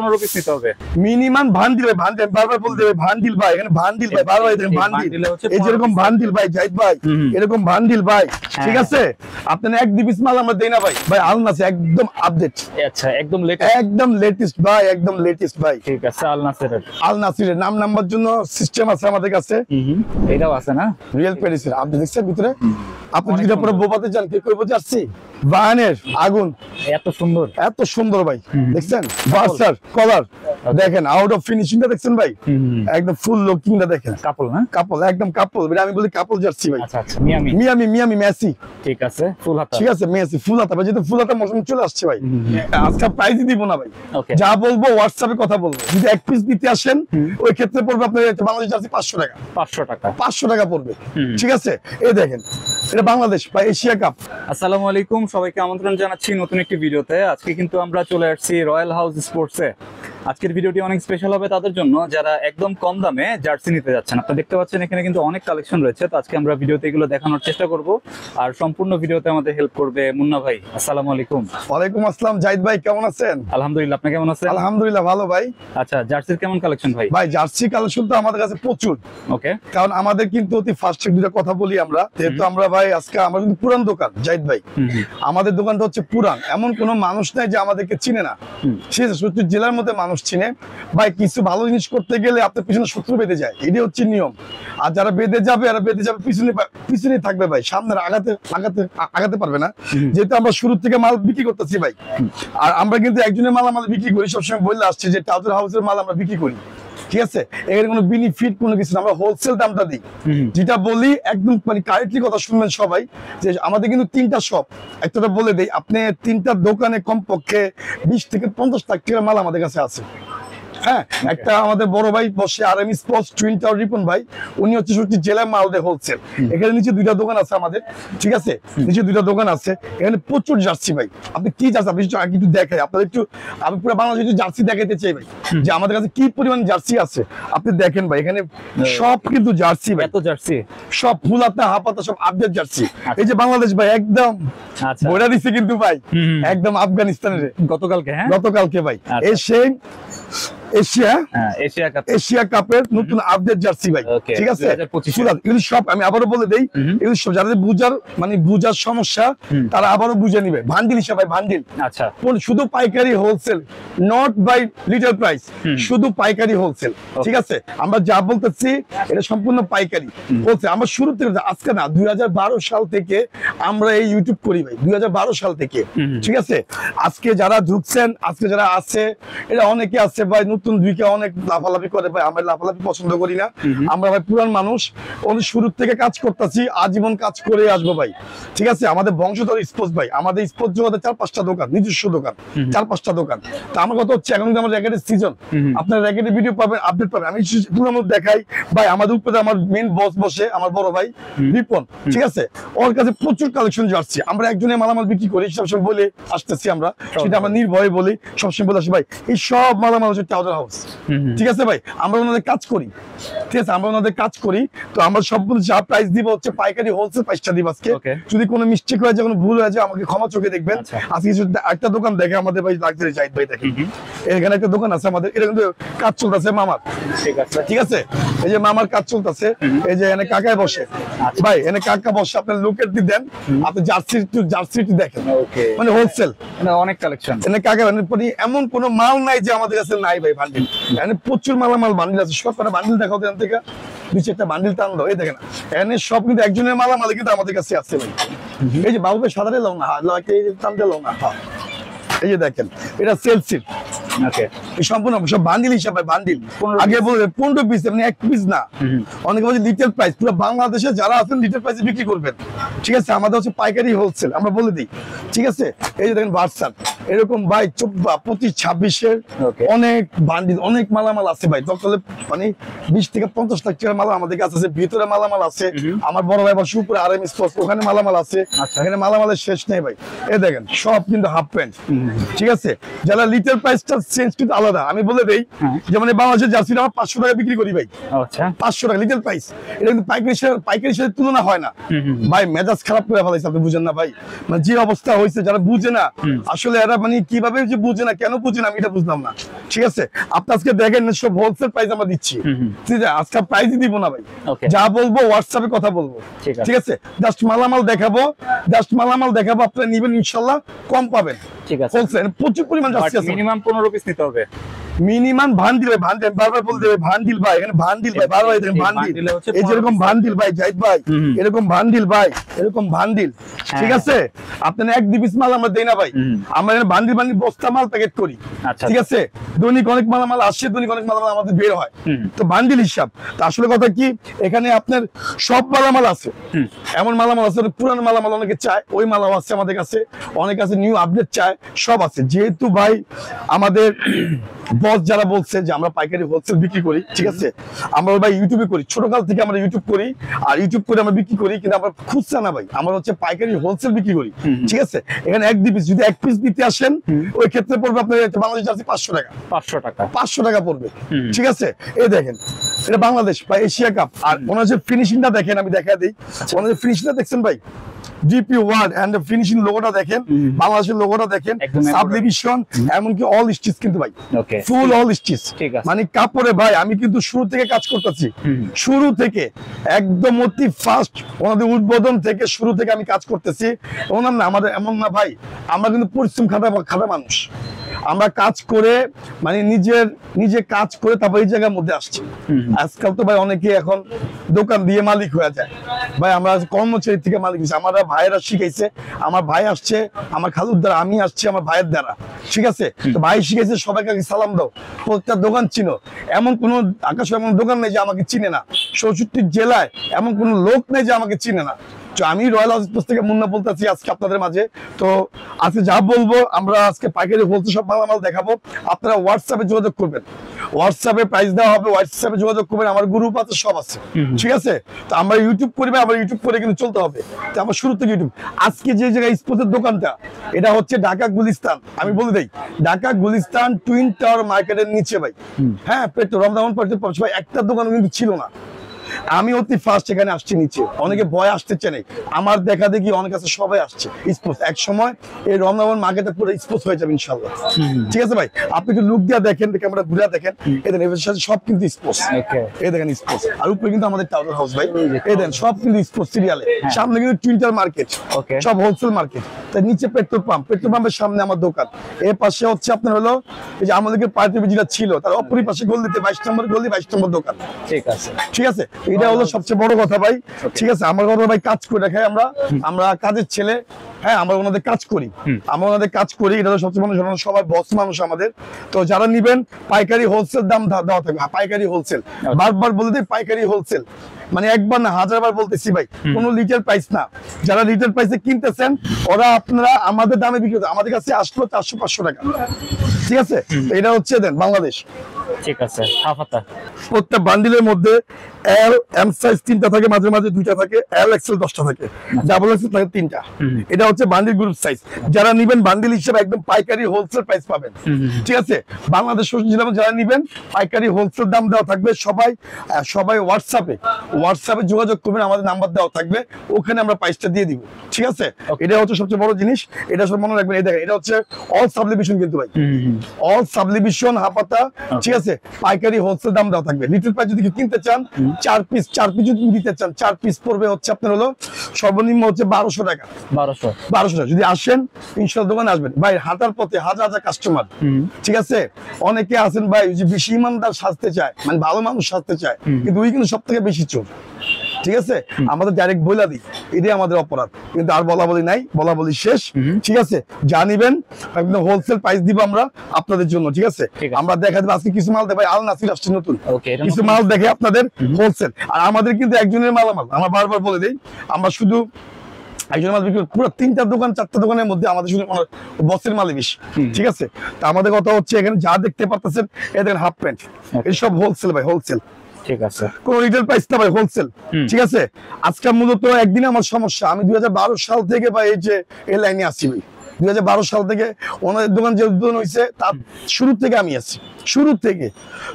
15 piece নিতে হবে minimum. ভান্ডিল ভাই, ভান্ডিল বারবার বলতে হবে, ভান্ডিল ভাই, এখানে ভান্ডিল ভাই, বারবার দেখেন ভান্ডিল, এই যেরকম ভান্ডিল ভাই জাহিদ ভাই, এরকম ভান্ডিল ভাই, ঠিক আছে? আপনার এক দুই পিস মাল আমরা দেই না ভাই। ভাই আল নাসির একদম আপডেট। আচ্ছা, একদম লেটেস্ট, একদম লেটেস্ট ভাই, একদম লেটেস্ট ভাই। ঠিক আছে, আল নাসিরের, আল নাসিরের নাম নাম্বার জন্য সিস্টেম আছে আমাদের কাছে। এটাও আছে না রিয়েল প্যারিসের, আপনি দেখছেন ভিতরে? আপনি যেটা পরে বোবাতে যান কে কই বলতে আসছি, বায়ানের আগুন, এত সুন্দর, এত সুন্দর ভাই, দেখছেন? ভার্সার কলার দেখেন, আউট অফ ফিনিশিংটা দেখছেন ভাই, একদম ফুল লুকিংটা দেখেন। কাপল না? কাপল, একদম কাপল। আমি বলি কাপল জার্সি ভাই। আচ্ছা আচ্ছা, মিয়ামি, মিয়ামি, মিয়ামি মেসি, ঠিক আছে, ফুল হাতা, ঠিক আছে, মেসি ফুল হাতা ভাই, যেহেতু ফুল হাতা মৌসুম চলে আসছে ভাই। আজকে প্রাইস দিব না ভাই, ওকে, যা বলবো হোয়াটসঅ্যাপে কথা বলবো। যদি এক পিস নিতে আসেন ওই ক্ষেত্রে পড়বে আপনার বাংলাদেশ জার্সি 500 টাকা, 500 টাকা, 500 টাকা পড়বে, ঠিক আছে? এই দেখেন, এটা বাংলাদেশ বা এশিয়া কাপ। আসসালামু আলাইকুম, সবাইকে আমন্ত্রণ জানাচ্ছি নতুন একটি ভিডিওতে। আজকে কিন্তু আমরা চলে আসছি রয়্যাল হাউস স্পোর্টসে। আজকের ভিডিওটি অনেক স্পেশাল হবে তাদের জন্য যারা একদম কম দামে জার্সি নিতে যাচ্ছেন। আপনারা দেখতে পাচ্ছেন এখানে কিন্তু অনেক কালেকশন রয়েছে, তো আজকে আমরা ভিডিওতে এগুলো দেখানোর চেষ্টা করব। আর সম্পূর্ণ ভিডিওতে আমাদের হেল্প করবে মুন্না ভাই। আসসালামু আলাইকুম। ওয়ালাইকুম আসসালাম জাহিদ ভাই, কেমন আছেন? আলহামদুলিল্লাহ, আপনি কেমন আছেন? আলহামদুলিল্লাহ ভালো ভাই। আচ্ছা, জার্সির কেমন কালেকশন ভাই? ভাই জার্সি কালেকশন তো আমাদের কাছে প্রচুর, ওকে, কারণ আমাদের কিন্তু অতি ফার্স্ট দুটো কথা বলি আমরা, যেহেতু আমরা ভাই আজকে আমরা কিন্তু পুরান দোকান জাহিদ ভাই, আমাদের দোকানটা হচ্ছে পুরান, এমন কোনো মানুষ নাই যে আমাদেরকে চিনে না। ঠিক আছে, সত্যি জেলার মধ্যে মানুষ চিনে ভাই। কিছু ভালো জিনিস করতে গেলে আপনার পিছনে শত্রু বেঁধে যায়, এটাই হচ্ছে নিয়ম। আর যারা বেঁধে যাবে আর বেঁধে যাবে পিছনে থাকবে ভাই, সামনে আগাতে পারবে না। যেহেতু আমরা শুরু থেকে মাল বিক্রি করতেছি ভাই, আর আমরা কিন্তু একজনের মাল আমাদের বিক্রি করি, সবসময় বলে আসছি যে টাউজার হাউসের মাল আমরা বিক্রি করি, ঠিক আছে? এর কোনো বেনিফিট কোনো কিছু না, আমরা হোলসেল দামটা দিই। যেটা বলি একদম মানে কারেক্টলি কথা শুনবেন সবাই, যে আমাদের কিন্তু 3টা শপ, একটা বলে দেই, আপনি 3টা দোকানে কমপক্ষে 20 থেকে 50 লাখ টাকার মাল আমাদের কাছে আছে। হ্যাঁ, একটা আমাদের বড় ভাই বসে RM sports twin tower Ripon ভাই, উনি হচ্ছে সত্যি জেলার মাল দেয় হোলসেল। এখানে নিচে 2টা দোকান আছে আমাদের, ঠিক আছে? নিচে 2টা দোকান আছে, এখানে প্রচুর জার্সি ভাই। আপনি কি জার্সি, আপনি একটু দেখাই আপনাদের, একটু আমি পুরো বাংলাদেশে জার্সি দেখাইতে চাই ভাই, যে আমাদের কাছে কি পরিমাণ জার্সি আছে। আপনি দেখেন ভাই, এখানে সব কিন্তু জার্সি ভাই, এত জার্সি, সব ফুল হাতা হাফ হাতা, সব আপডেট জার্সি। এই যে বাংলাদেশ ভাই একদম বইরা দিচ্ছে কিন্তু ভাই, একদম আফগানিস্তানের গতকালকে ভাই এই সেই এশিয়া কাপের নতুন আপডেট জার্সি ভাই, ঠিক আছে? এগুলো সব আমি আবারও বলে দেই, এগুলো সব যাদের বুঝার সমস্যা তারা আবারও বুঝে নিবে। ভান্ডিল হিসাবে ভান্ডিল, আচ্ছা, শুধু পাইকারি wholesale, not buy little price, শুধু পাইকারি হোলসেল, ঠিক আছে? আমরা যা বলতেছি এটা সম্পূর্ণ পাইকারি হোলসেল। আমরা শুরু থেকে, আজকে না, 2012 সাল থেকে আমরা এই ইউটিউব করি ভাই, 2012 সাল থেকে, ঠিক আছে? আজকে যারা ঢুকছেন, আজকে যারা আছে, এটা অনেকে আছে ভাই নতুন দুইকে অনেক লাফালাফি করে ভাই, আমরা লাফালাফি পছন্দ করি না। আমরা ভাই পুরান মানুষ, অনেক শুরু থেকে কাজ করতেছি, আজীবন কাজ করে আসবো ভাই, ঠিক আছে? আমাদের বংশধর স্পোর্টস ভাই, আমাদের স্পোর্টস জগতে 4-5টা দোকান, নিজস্ব দোকান, 4-5টা দোকান। তা আমার কথা হচ্ছে এখন কিন্তু আমার র্যাকেটের সিজন, আপনার র্যাকেটের ভিডিও পাবেন, আপডেট পাবেন। আমি পুরো দেখাই ভাই, আমাদের উপরে আমার মেন বস বসে, আমার বড় ভাই রিপন, ঠিক আছে? ওর কাছে প্রচুর কালেকশন যাচ্ছে। আমরা একজনের মালামাল বিক্রি করি, সবসময় বলে আসতেছি আমরা, সেটা আমরা নির্ভয়ে বলি, সবসময় বলে আসি ভাই, এই সব মালামাল হচ্ছে টাউজার হাউস, ঠিক আছে ভাই? আমরা ওনাদের কাজ করি, ঠিক আছে? আমরা ওনাদের কাজ করি, তো আমরা সম্পূর্ণ যা প্রাইস দিব হচ্ছে পাইকারি হোলসেল প্রাইসটা দিব আজকে। যদি কোনো মিস্টেক হয়ে যায়, কোনো ভুল হয়ে যায়, আমাকে ক্ষমা চোখে দেখবেন। আজকে একটা দোকান দেখে আমাদের ভাই লাক্সারি জাহিদ ভাই দেখেন, এখানে একটা দোকান আছে আমাদের, এটা কিন্তু কাজ চলতেছে মামার, ঠিক আছে? এই যে মামার কাজ চলতেছে, এই যে এখানে কাকায় বসে ভাই, এখানে কাকা বসে, আপনার লোকের দিয়ে দেন, আপনি জার্সি দেখেন, মানে হোলসেল অনেক কালেকশন এখানে কাকা, মানে এমন কোনো মাল নাই যে আমাদের কাছে নাই ভাই। বান্ডিল এখানে প্রচুর মালামাল বান্ডিল আছে, সব কটা বান্ডিল দেখাও এখান থেকে, 2-4টা বান্ডিল টান দাও। এই দেখেন এখানে সব কিন্তু একজনের মালামাল কিন্তু আমাদের কাছে আছে ভাই। এই যে বাবু ভাই সাদারে লাও না, টান দিয়ে লাও না, এই যে দেখেন এটা সেলসিট, সম্পূর্ণ সব বান্ডিল হিসাবে, বান্ডিল আগে বলবে 15 পিস, মানে এক পিস না, অনেকে বলছে লিটল প্রাইস। পুরো বাংলাদেশে যারা আছেন লিটল প্রাইসে বিক্রি করবেন, ঠিক আছে? আমাদের হচ্ছে পাইকারি হোলসেল, আমরা বলে দিই, ঠিক আছে? এই যে দেখেন ভার্সান, এরকম ভাই 25-26-এর অনেক বান্ডিল, অনেক মালামাল আছে ভাই। দরকারে মানে 20 থেকে 50 লাখ টাকার মাল আমাদের কাছে আছে, ভিতরে মালামাল আছে। আমার বড় ভাই বসে উপরে আরএম স্পোর্টস, ওখানে মালামাল আছে, এখানে মালামালের শেষ নেই ভাই। এই দেখেন সব কিন্তু হাফ প্যান্ট, ঠিক আছে? যারা লিটল প্রাইসটা চেঞ্জ কিন্তু আলাদা, আমি বলে দেই, যেমন বাংলাদেশের জার্সিটা আমরা 500 টাকা বিক্রি করি ভাই, 500 টাকা লিটল প্রাইস। এটা কিন্তু পাইকারির সাথে তুলনা হয় না ভাই। মেজাজ খারাপ করে ফেলাইছে, আপনি বুঝেন না ভাই, মানে যে অবস্থা হয়েছে, যারা বুঝে না আসলে এরা তারা মানে কিভাবে যে বুঝে না, কেন বুঝে না আমি এটা বুঝলাম না। ঠিক আছে, আপনি আজকে দেখেন সব হোলসেল প্রাইস আমরা দিচ্ছি, ঠিক আছে, আজকে প্রাইসই দিব না ভাই, যা বলবো হোয়াটসঅ্যাপে কথা বলবো, ঠিক আছে, জাস্ট মালামাল দেখাবো, আপনারা নিবেন ইনশাআল্লাহ কম পাবেন। ঠিক আছে, হোলসেল প্রচুর পরিমাণ যাচ্ছে, মিনিমাম 15 পিস নিতে হবে, মিনিমাম ভান্ডিল ভাই, ভান্ডিল বারবার বলতে হবে, ভান্ডিল ভাই, এখানে ভান্ডিল ভাই, বারবার দেখেন ভান্ডিল, এই যেরকম ভান্ডিল ভাই জাহিদ ভাই, এরকম ভান্ডিল ভাই, এরকম ভান্ডিল, ঠিক আছে, আপনার এক দুই পিস মাল আমরা দেই না ভাই, আমরা এখানে ভান্ডিল ভান্ডিল বস্তা মাল প্যাকেট করি, ঠিক আছে, দৈনিক অনেক মালামাল আসে, দৈনিক অনেক মালামাল আমাদের বের হয়, তো ভান্ডিল হিসাব। তো আসলে কথা কি, এখানে আপনার সব মালামাল আছে, এমন মালামাল আছে পুরানো মালামাল অনেকে চায়, ওই মালাও আছে আমাদের কাছে, অনেক আছে নিউ আপডেট চায়, সব আছে। যেহেতু ভাই আমাদের বস যারা বলছে যে আমরা পাইকারি হোলসেল বিক্রি করি, ঠিক আছে, আমরা ভাই ইউটিউবে করি, ছোটকাল থেকে আমরা ইউটিউব করি, আর ইউটিউব করে আমরা বিক্রি করি, কিন্তু আমরা খুচরা না ভাই, আমরা হচ্ছে পাইকারি হোলসেল বিক্রি করি, ঠিক আছে। এখানে এক দুই পিস যদি এক পিস নিতে আসেন, ওই ক্ষেত্রে পড়বে আপনার বাংলাদেশ জার্সি 500 টাকা, 500 টাকা পড়বে, ঠিক আছে। এই দেখেন এটা বাংলাদেশ বা এশিয়া কাপ, আর ওনার যে ফিনিশিংটা দেখেন, আমি দেখা দিই, ওনার যে ফিনিশিংটা দেখছেন ভাই, জিপি ওয়ার্ড এন্ড ফিনিশিং লোগোটা দেখেন, বাংলাদেশের লোগোটা দেখেন, সাবডিভিশন, এমনকি অল স্টিচ কিন্তু ভাই, ফুল অল স্টিচ, মানে কাপড়ে ভাই আমি কিন্তু শুরু থেকে কাজ করতেছি, শুরু থেকে একদম অতি ফাস্ট, ওনাদের উদ্বোধন থেকে শুরু থেকে আমি কাজ করতেছি। ওনার না আমাদের এমন না ভাই, আমরা কিন্তু পরিশ্রম খাটা মানুষ, আমরা কাজ করে মানে নিজে কাজ করে তারপর এই জায়গার মধ্যে আসছি। আজকাল তো ভাই অনেকে এখন দোকান দিয়ে মালিক হয়ে যায় ভাই, আমরা কর্মচারী থেকে মালিক হয়েছি, আমরা ভাইয়েরা শিখাইছে, আমার ভাই আসছে, আমার খালুর দ্বারা, আমি আসছি আমার ভাইয়ের দ্বারা, ঠিক আছে, তো ভাই শিখাইছে সবাইকে সালাম দাও, প্রত্যেকটা দোকান চিনো, এমন কোনো আকাশ এমন দোকান নেই যে আমাকে চিনে না, 64 জেলায় এমন কোনো লোক নেই যে আমাকে চিনে না। আমি রয়্যাল হাউস স্পোর্টস থেকে মুন্না বলতেছি আজকে আপনাদের মাঝে। তো আজকে যা বলবো, আমরা আজকে পাইকারি হোলসেল সব মালামাল দেখাবো, আপনারা হোয়াটসঅ্যাপে যোগাযোগ করবেন, হোয়াটসঅ্যাপে প্রাইস দেওয়া হবে, হোয়াটসঅ্যাপে যোগাযোগ করবেন, আমার গ্রুপ আছে, সব আছে, ঠিক আছে। তো আমরা ইউটিউব করবে, আমরা ইউটিউব করে কিন্তু চলতে হবে, তো আমরা শুরু থেকে ইউটিউব। আজকে যে জায়গায় স্পোর্টসের দোকানটা, এটা হচ্ছে ঢাকা গুলিস্তান, আমি বলে দেই, ঢাকা গুলিস্তান টুইন টাওয়ার মার্কেটের নিচে ভাই, হ্যাঁ, পেট্রোল রমজান ভাই, একটা দোকান কিন্তু ছিল না, আমি অতি ফার্স্ট এখানে আসছি নিচে, অনেকে ভয় আসতে চায়, আমার দেখা দেখি অনেক আছে, সবাই আসছে স্পোর্টস, এক সময় এই রমজান মার্কেটে পুরো স্পোর্টস হয়ে যাবে ইনশাআল্লাহ, ঠিক আছে ভাই। আপনি একটু লুক দিয়ে দেখেন, ক্যামেরা ঘুরে দেখেন, এই দেখেন এর সাথে সব কিন্তু স্পোর্টস, এই দেখেন স্পোর্টস, আর উপরে কিন্তু আমাদের টাওয়ার হাউস ভাই, এই দেখেন সব কিন্তু স্পোর্টস সিরিয়ালে, সামনে কিন্তু টুইন্টার মার্কেট, সব হোলসেল মার্কেট, তার নিচে পেট্রোল পাম্পের সামনে আমার দোকান, এর পাশে হচ্ছে আপনার হলো এই যে আমাদেরকে পার্টি যেটা ছিল তার অপরি পাশে গলিতে 22 নম্বর গলি, 22 নম্বর দোকান, ঠিক আছে, ঠিক আছে। এটা হলো সবচেয়ে বড় কথা ভাই, ঠিক আছে। আমার কথা ভাই, কাজ করে দেখাই, আমরা কাজের ছেলে, হ্যাঁ, আমরা ওনাদের কাজ করি, এটা হলো সবচেয়ে মানুষ, সবাই বস মানুষ আমাদের। তো যারা নিবেন পাইকারি হোলসেল দাম দেওয়া থাকবে, পাইকারি হোলসেল, বারবার বলে দিই পাইকারি হোলসেল, মানে একবার না 1000 বার বলতেছি ভাই, কোনো লিটার প্রাইস না, যারা লিটার প্রাইসে কিনতেছেন ওরা আপনারা আমাদের দামে বিক্রি করতে, আমাদের কাছে আসলো 400-500 টাকা, ঠিক আছে। এটা হচ্ছে দেন বাংলাদেশ, ঠিক আছে। প্রত্যেক বান্ডিলের মধ্যে এল এম সাইজ 3টা থাকে, মাঝে মাঝে 2টা থাকে, এল এক্সেল 10টা থাকে, ডাবল এক্সেল থাকে 3টা। এটা হচ্ছে বান্ডিল গ্রুপ সাইজ, যারা নিবেন বান্ডিল হিসেবে একদম পাইকারি হোলসেল প্রাইস পাবেন, ঠিক আছে। বাংলাদেশ যারা নিবেন পাইকারি হোলসেল দাম দেওয়া থাকবে, সবাই হোয়াটসঅ্যাপে যোগাযোগ করবেন, আমাদের নাম্বার দেওয়া থাকবে, ওখানে আমরা প্রাইসটা দিয়ে দিব, ঠিক আছে। এটা হচ্ছে সবচেয়ে বড় জিনিস, এটা সব মনে রাখবেন। এই দেখেন এটা হচ্ছে অল সাবডিভিশন কিন্তু ভাই, অল সাবডিভিশন হাপাতা, ঠিক আছে, পাইকারি হোলসেল দাম দেওয়া থাকবে। লিটল প্রাইস যদি কিনতে চান 4 পিস যদি নিতে চান, 4 পিস পড়বে হচ্ছে আপনার হলো সর্বনিম্ন হচ্ছে 1200 টাকা, 1200 টাকা। যদি আসেন ইনশাআল্লাহ দোকানে আসবেন ভাই, হাঁটার পথে হাজার হাজার কাস্টমার, ঠিক আছে। অনেকে আছেন ভাই যে বেশি ইমানদার সাজতে চায়, মানে ভালো মানুষ সাজতে চায়, কিন্তু ওই কিন্তু সব থেকে বেশি চোর, ঠিক আছে। আমাদের ডাইরেক্ট বইলা দিই, এটাই আমাদের অপরাধ, কিন্তু আর বলা বলি নাই, বলা বলি শেষ, ঠিক আছে। যা নিবেন একদম হোলসেল প্রাইস দিব আমরা আপনাদের জন্য, ঠিক আছে। আমরা দেখা দেবো আজকে কিছু মাল দেখাই, আল নাসির আসছে নতুন, কিছু মাল দেখে আপনাদের হোলসেল, আর আমাদের কিন্তু একজনের মালামাল, আমরা বারবার বলে দিই, আমরা শুধু একজন মাল বিক্রি, পুরো 3টা দোকান 4টা দোকানের মধ্যে আমাদের শুধু বসের মালই বেশি, ঠিক আছে। তা আমাদের কথা হচ্ছে এখানে যা দেখতে পারতেছেন, এই দেখেন হাফ প্যান্ট, এইসব হোলসেল ভাই, হোলসেল, ঠিক আছে, কোন রিটেল প্রাইস না ভাই, হোলসেল, ঠিক আছে। আজকে মূলত একদিন আমার সমস্যা, আমি 2012 সাল থেকে ভাই এই যে এই লাইনে আসি ভাই, 2012 সাল থেকে ওনাদের দোকান যে উদ্বোধন হয়েছে তার শুরু থেকে আমি আছি, শুরু থেকে।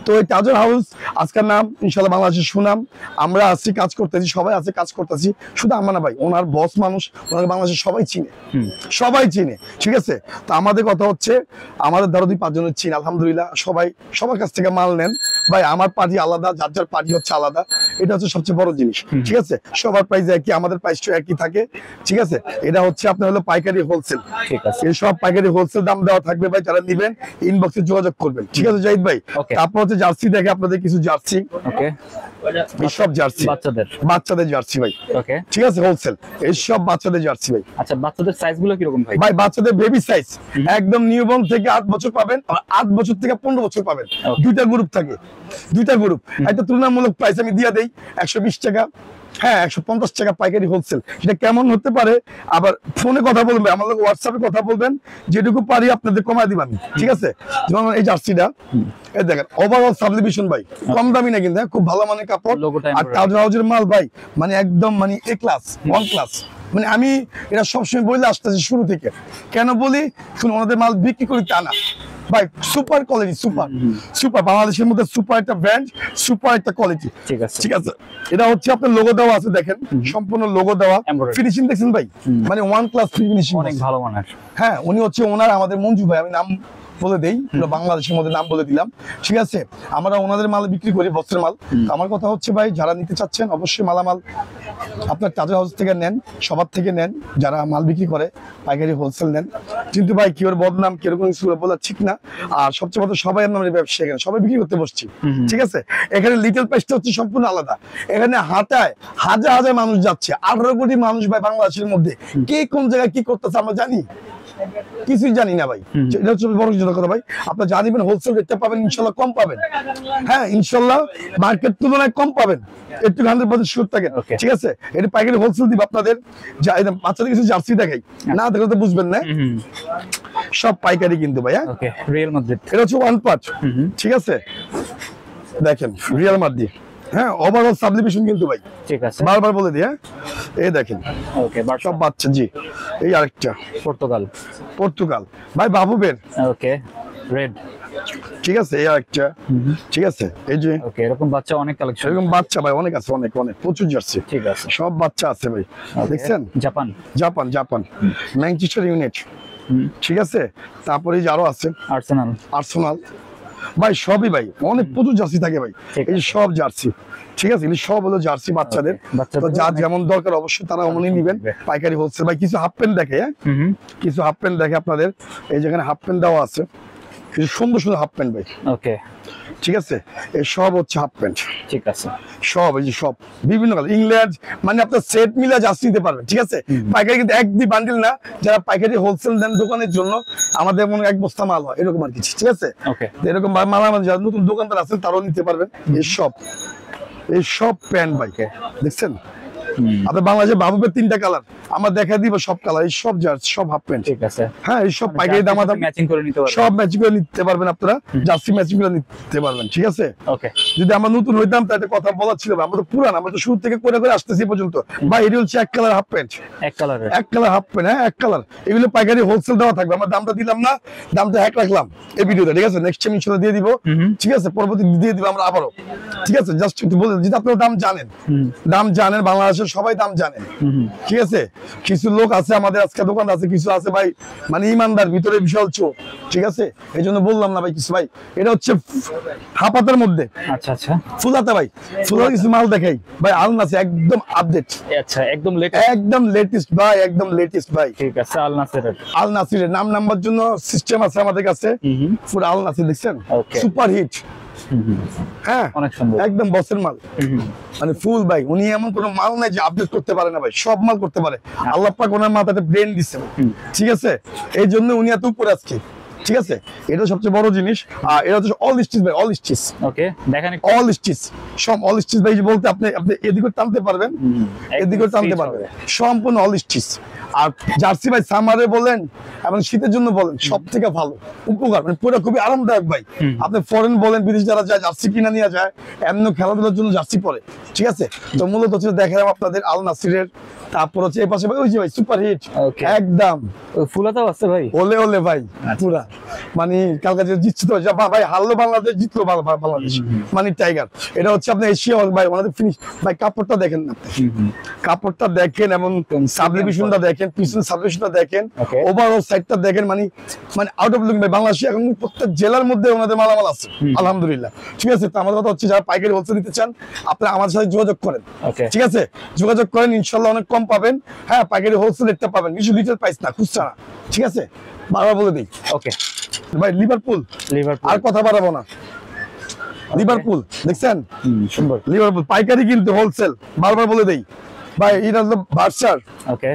তো এই তাজুল হাউস আজকের নাম ইনশাল্লাহ বাংলাদেশের সুনাম। আমরা আছি, কাজ করতেছি, সবাই আছে, কাজ করতেছি। শুধু আমার না ভাই, ওনার বস মানুষ, ওনাকে বাংলাদেশের সবাই চিনে, সবাই চিনে, ঠিক আছে। তো আমাদের কথা হচ্ছে আমাদের ধরো 2-5 জনের চিন, আলহামদুলিল্লাহ সবাই সবার কাছ থেকে মাল নেন ভাই। আমার পার্টি আলাদা, যার যার পার্টি হচ্ছে আলাদা, এটা হচ্ছে সবচেয়ে বড় জিনিস, ঠিক আছে। সবার প্রাইস একই, আমাদের প্রাইসটা একই থাকে, ঠিক আছে। এটা হচ্ছে আপনার হলো পাইকারি হোলসেল, ঠিক আছে। এই সব পাইকারি হোলসেল দাম দেওয়া থাকবে ভাই, যারা নিবেন ইনবক্সে যোগাযোগ করবেন, ঠিক আছে জাহিদ ভাই। তারপর হচ্ছে জার্সি দেখে আপনাদের কিছু জার্সি, ওকে, এই সব জার্সি বাচ্চাদের জার্সি ভাই, ওকে, ঠিক আছে, হোলসেল এই সব বাচ্চাদের জার্সি ভাই। আচ্ছা, বাচ্চাদের সাইজগুলো কি রকম ভাই? ভাই বাচ্চাদের বেবি সাইজ একদম নিউবর্ন থেকে 8 বছর পাবেন, আর 8 বছর থেকে 15 বছর পাবেন। দুইটা গ্রুপ থাকে, দুইটা গ্রুপ। একটা তুলনামূলক প্রাইস আমি দিয়ে দেই 120 টাকা, হ্যাঁ 150 টাকা পাইকারি হোলসেল। সেটা কেমন হতে পারে, আবার ফোনে কথা বলবেন, আমার লোক হোয়াটসঅ্যাপে কথা বলবেন, যেটুকু পারি আপনাদের কমায় দিব আমি, ঠিক আছে। যেমন এই জার্সিটা, এই দেখেন ওভারঅল সাবলিমেশন ভাই, কম দামি না কিন্তু, খুব ভালো মানের কাপড়। আর তাজুল হাউসের মাল ভাই মানে একদম মানে এ ক্লাস, 1 ক্লাস। মানে আমি এটা সবসময় বলে আসতেছি শুরু থেকে। কেন বলি শুনুন, ওনাদের মাল বিক্রি করি তা না ভাই, সুপার কোয়ালিটি, সুপার সুপার বাংলাদেশের মধ্যে সুপার একটা ব্র্যান্ড, সুপার একটা কোয়ালিটি, ঠিক আছে, ঠিক আছে। এটা হচ্ছে আপনার লোগো দেওয়া আছে, দেখেন সম্পূর্ণ লোগো দেওয়া, ফিনিশিং দেখছেন ভাই, মানে 1 ক্লাস ফিনিশিং, অনেক ভালো মানের। হ্যাঁ, উনি হচ্ছে ওনার আমাদের মঞ্জু ভাই, আমি নাম বলে দেই, বাংলাদেশের মধ্যে নাম বলে দিলাম, ঠিক আছে। আমরা ওনাদের মাল বিক্রি করি, বস্ত্রের মাল। আমার কথা হচ্ছে ভাই, যারা নিতে চাচ্ছেন অবশ্যই মালামাল আপনার তাজুল হাউস থেকে নেন, সবার থেকে নেন, যারা মাল বিক্রি করে পাইকারি হোলসেল নেন। কিন্তু ভাই কি ওর বদনাম কিরকম বলা ঠিক না। আর সবচেয়ে বড় সবাই আপনার ব্যবসা, এখানে সবাই বিক্রি করতে বসছি, ঠিক আছে। এখানে লিটল প্রাইসটা হচ্ছে সম্পূর্ণ আলাদা। এখানে হাটায় হাজার হাজার মানুষ যাচ্ছে, 18 কোটি মানুষ ভাই বাংলাদেশের মধ্যে। কে কোন জায়গায় কি করতেছে আমরা জানি? কিছুই জানি না ভাই। এটা হচ্ছে বড় কথা ভাই, আপনারা জানিবেন হোলসেল রেটটা পাবেন ইনশাল্লাহ, কম পাবেন। হ্যাঁ ইনশাল্লাহ মার্কেট তুলনায় কম পাবেন, একটু 100% শিওর থাকেন, ঠিক আছে। এটা পাইকারি হোলসেল দিব আপনাদের। বাচ্চাদের কিছু জার্সি দেখাই, না দেখলে তো বুঝবেন না। সব পাইকারি কিন্তু ভাই, হ্যাঁ রিয়াল মাদ্রিদ, এটা হচ্ছে 1 পার্ট, ঠিক আছে। দেখেন রিয়াল মাদ্রিদ, হ্যাঁ ওভারঅল সাবলিমেশন কিন্তু ভাই, ঠিক আছে, বারবার বলে দিই। হ্যাঁ এই দেখেন, ওকে, সব বাচ্চা, জি। এই আরেকটা পর্তুগাল ভাই, বাবুবের, ওকে, রেড, ঠিক আছে। এই আরেকটা, ঠিক আছে। এই যে ওকে, এরকম বাচ্চা অনেক কালেকশন, এরকম বাচ্চা ভাই অনেক আছে, অনেক অনেক প্রচুর জার্সি, ঠিক আছে, সব বাচ্চা আছে ভাই। দেখছেন জাপান ম্যানচেস্টার ইউনাইটেড, ঠিক আছে। তারপরে এই যে আরো আছে আর্সেনাল ভাই, সবই ভাই অনেক প্রচুর জার্সি থাকে ভাই। এই যে সব জার্সি, ঠিক আছে, এগুলি সব হলো জার্সি বাচ্চাদের। তো যার যেমন দরকার অবশ্যই তারা অমনই নিবেন, পাইকারি হোলসেল ভাই। কিছু হাফ প্যান্ট দেখে, কিছু হাফ প্যান্ট দেখে আপনাদের, এই যেখানে হাফ প্যান্ট দেওয়া আছে, কিছু সুন্দর সুন্দর হাফ প্যান্ট ভাই, ওকে, ঠিক আছে। এই সব হচ্ছে হাফ প্যান্ট, ঠিক আছে, সব এই যে সব বিভিন্ন কালার, ইংল্যান্ড, মানে আপনার সেট মিলা জার্সি নিতে পারবেন, ঠিক আছে। পাইকারি কিন্তু 1-2 বান্ডিল না, যারা পাইকারি হোলসেল দেন দোকানের জন্য, আমাদের মনে 1 বস্তা মাল হয় এরকম আর কিছু, ঠিক আছে। এরকম মালামাল যারা নতুন দোকানদার আছেন তারাও নিতে পারবেন। এই সব প্যান্ট ভাই দেখছেন, আপনার বাংলাদেশের বাবুবের 3টা কালার আমরা দেখা দিব, সব কালার, এই সব জার্সি, সব হাফ প্যান্ট, ঠিক আছে। হ্যাঁ এই সব পাইকারি দাম ম্যাচিং করে নিতে পারবেন, সব ম্যাচিং করে নিতে পারবেন আপনারা, জার্সি ম্যাচিং করে নিতে পারবেন, ঠিক আছে। ওকে, যদি আমরা নতুন হইতাম তাহলে কথা বলা ছিল, আমরা তো পুরান, আমরা তো শুরু থেকে করে আসতেছি পর্যন্ত ভাই। এটি হচ্ছে 1 colour half pant, 1 colour half pant, হ্যাঁ 1 কালার। এগুলো পাইকারি হোলসেল দেওয়া থাকবে, আমরা দামটা দিলাম না, দামটা হ্যাক রাখলাম এই ভিডিওতে, ঠিক আছে। নেক্সট টাইম ইনশাআল্লাহ দিয়ে দিব, ঠিক আছে, পরবর্তী দিয়ে দিব আমরা আবারও, ঠিক আছে। জাস্ট একটু বলে যদি আপনারা দাম জানেন, বাংলাদেশের সবাই দাম জানেন, ঠিক আছে। কিছু লোক আছে আমাদের আজকে দোকান আছে, কিছু আছে ভাই মানে ইমানদার, ভিতরে বিশাল চোর, ঠিক আছে। এই জন্য বললাম না ভাই কিছু ভাই। এটা হচ্ছে হাপাতার মধ্যে, আচ্ছা আচ্ছা, ফুলাতে ভাই, ফুলাতে কিছু মাল দেখাই ভাই। আল নাসির একদম আপডেট, আচ্ছা একদম লেটেস্ট ভাই, একদম লেটেস্ট ভাই, ঠিক আছে। আল নাসিরের নাম নাম্বার জন্য সিস্টেম আছে আমাদের কাছে, পুরো আল নাসির দেখছেন, সুপার হিট, হ্যাঁ অনেক সুন্দর, একদম বসের মাল, মানে ফুল ভাই। উনি এমন কোন মাল নাই যে আপডেট করতে পারে না ভাই, সব মাল করতে পারে। আল্লাহ পাক ওনার মাথাতে ব্রেন দিচ্ছে, ঠিক আছে। এই জন্য উনি এত উপরে আজকে, ঠিক আছে। এটা সবচেয়ে বড় জিনিস। আর এটা হচ্ছে অল স্টিচ ভাই, অল স্টিচ, ওকে, দেখেন অল স্টিচ, সব অল স্টিচ ভাই। বলতে আপনি এদিকে টানতে পারবেন, এদিকে টানতে পারবেন, সম্পূর্ণ অল স্টিচ। আর জার্সি ভাই সামারে বলেন এবং শীতের জন্য বলেন, সব থেকে ভালো উপকার, মানে পুরো খুবই আরামদায়ক ভাই। আপনি ফরেন বলেন, বিদেশ যারা যায় জার্সি কিনা নিয়ে যায়, এমনি খেলাধুলার জন্য জার্সি পরে, ঠিক আছে। তো মূলত হচ্ছে দেখালাম আপনাদের আল নাসিরের তারপর হচ্ছে এই পাশে ভাই ওই যে ভাই সুপার হিট একদম ফুলাতাও আছে ভাই, ওলে ওলে ভাই পুরা মানে কালকে যে জিতছে তো ভাই হারলো বাংলাদেশ, জিতলো বাংলাদেশ মানে টাইগার। এটা হচ্ছে আপনার এশিয়া ভাই ওনাদের ফিনিশ ভাই, কাপড়টা দেখেন না, কাপড়টা দেখেন এবং সাবলিমেশনটা দেখেন, পিছন সাবলিমেশনটা দেখেন, ওভারঅল সাইডটা দেখেন, মানে আউট অফ লুকিং ভাই। বাংলাদেশে এখন প্রত্যেক জেলার মধ্যে ওনাদের মালামাল আছে আলহামদুলিল্লাহ। ঠিক আছে, তো আমার কথা হচ্ছে যারা পাইকারি হোলসেল নিতে চান আপনারা আমাদের সাথে যোগাযোগ করেন, ঠিক আছে, যোগাযোগ করেন, ইনশাল্লাহ অনেক কম পাবেন। হ্যাঁ, পাইকারি হোলসেল রেটটা পাবেন, কিছু লিটার প্রাইস না, খুচরা না, ঠিক আছে, বারবার বলে দিই। ওকে ভাই লিভারপুল আর কথা বাড়াবো না, লিভারপুল দেখছেন সুন্দর, লিভারপুল পাইকারি কিন্তু হোলসেল, বারবার বলে দেই ভাই। এটা হলো বার্সার, ওকে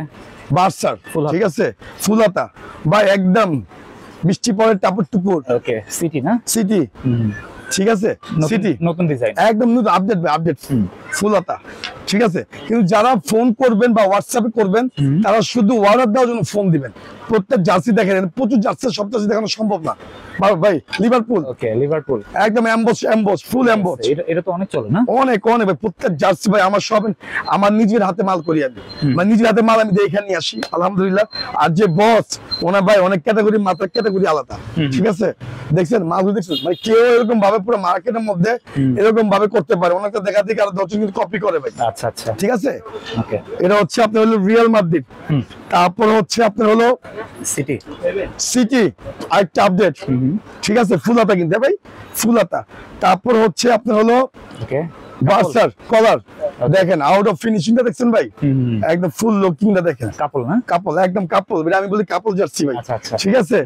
বার্সার, ঠিক আছে, ফুলাতা ভাই একদম বৃষ্টি পরে টাপুর টুপুর, ওকে সিটি না, সিটি, ঠিক আছে, সিটি নতুন ডিজাইন একদম নতুন আপডেট ভাই, আপডেট ফুলাতা, ঠিক আছে। কিন্তু যারা ফোন করবেন বা হোয়াটসঅ্যাপে করবেন তারা শুধু অর্ডার দেওয়ার জন্য ফোন দিবেন। প্রত্যেক জার্সি দেখেন, প্রচুর জার্সি, সব জার্সি দেখানো সম্ভব না ভাই। লিভারপুল, ওকে লিভারপুল একদম এমবস ফুল এমবস, এটা তো অনেক চলে না, অনেক অনেক ভাই। প্রত্যেক জার্সি ভাই আমার সব আমার নিজের হাতে মাল করি আমি, মানে নিজের হাতে মাল আমি দেখে নিয়ে আসি আলহামদুলিল্লাহ। আর যে বস ওনার ভাই অনেক ক্যাটাগরি, মাত্রা ক্যাটাগরি আলাদা, ঠিক আছে, দেখছেন মালগুলো দেখছেন ভাই, কেউ এরকম ভাবে পুরো মার্কেটের মধ্যে এরকম ভাবে করতে পারে, ওনাকে দেখা দেখে আর 10 জন কিন্তু কপি করে ভাই। আচ্ছা আচ্ছা, ঠিক আছে, ওকে। এটা হচ্ছে আপনার হলো রিয়াল মাদ্রিদ, তারপর হচ্ছে আপনার হলো সিটি, সিটি আরেকটা আপডেট, ঠিক আছে, ফুলাতা কিনতে ভাই, ফুলাতা। তারপর হচ্ছে আপনার হলো ওকে বার্সার কলার, দেখেন আউট অফ ফিনিশিংটা দেখছেন ভাই, একদম ফুল লুকিংটা দেখেন, কাপল না, কাপল একদম কাপল, আমি বলি কাপল জার্সি ভাই, ঠিক আছে।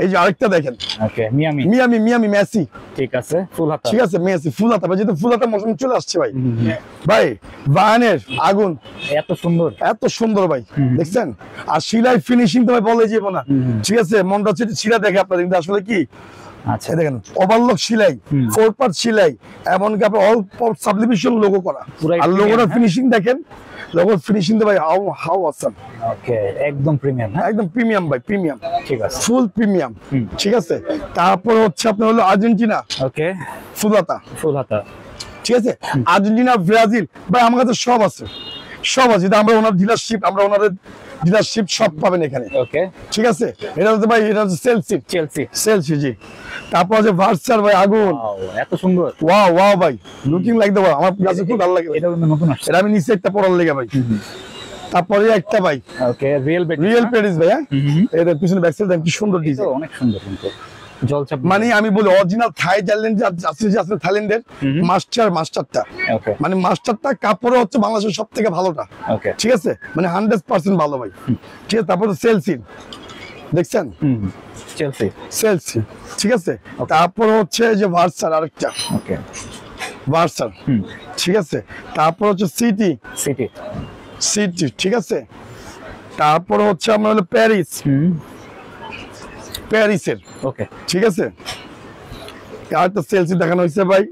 এই যে আরেকটা দেখেন, ওকে মিয়ামি মিয়ামি মিয়ামি মেসি, ঠিক আছে, ফুল হাতা, ঠিক আছে, মেসি ফুল হাতা ভাই, যেহেতু ফুল হাতা মৌসুম চলে আসছে ভাই। ভাই বায়ানের আগুন, এত সুন্দর, এত সুন্দর ভাই, দেখছেন। আর শিলাই ফিনিশিং তো ভাই বলে যাবো না, ঠিক আছে, মনটা হচ্ছে শিলা দেখে আপনাদের, কিন্তু আসলে কি আচ্ছা দেখেন ওভারলক সেলাই, 4 পার্ট সেলাই, এমনকি আপনার অল সাবলিমেশন লোগো করা, আর লোগোর ফিনিশিং দেখেন, লোগোর ফিনিশিং ভাই হাউ অসাম, ওকে একদম প্রিমিয়াম, একদম প্রিমিয়াম ভাই, প্রিমিয়াম, ঠিক আছে, ফুল প্রিমিয়াম, ঠিক আছে। তারপর হচ্ছে আপনার হলো আর্জেন্টিনা, ওকে ফুলাতা, ফুলাতা, ঠিক আছে, আর্জেন্টিনা ব্রাজিল ভাই আমার কাছে সব আছে, সব আছে। আমরা ওনার ডিলারশিপ, আমরা ওনাদের ডিলারশিপ সব পাবেন এখানে, ওকে ঠিক আছে। এটা হচ্ছে ভাই, এটা হচ্ছে চেলসি, চেলসি চেলসি জি। তারপর আছে ভার্সার ভাই আগুন, এত সুন্দর, ওয়াও ওয়াও ভাই, লুকিং লাইক দ্য ওয়াও, আমার কাছে খুব ভালো লাগে। এটা নতুন আসছে, এটা আমি নিচে একটা পরার লেগে ভাই। তারপরে একটা ভাই, ওকে রিয়েল প্যারিস ভাই, হ্যাঁ এর পিছনে ব্যাক সাইড কি সুন্দর ডিজাইন, অনেক সুন্দর কিন্তু জলছাপ, মানে আমি বলি অরিজিনাল থাই জার্লেন্ড আছে থাইল্যান্ডের মাস্টারটা, মানে মাস্টারটা কাপড়ে হচ্ছে বাংলাদেশের সবথেকে ভালোটা, ঠিক আছে, মানে 100% ভালো ভাই, ঠিক আছে। তারপর চেলসি দেখছেন, চেলসি চেলসি, ঠিক আছে। তারপর হচ্ছে যে ভার্সার আরেকটা, ওকে ভার্সার, ঠিক আছে। তারপর হচ্ছে সিটি সিটি সিটি, ঠিক আছে। তারপর হচ্ছে আমরা হলো প্যারিস, প্যারিসের, ওকে ঠিক আছে। আর তো চেলসি দেখানো হয়েছে ভাই,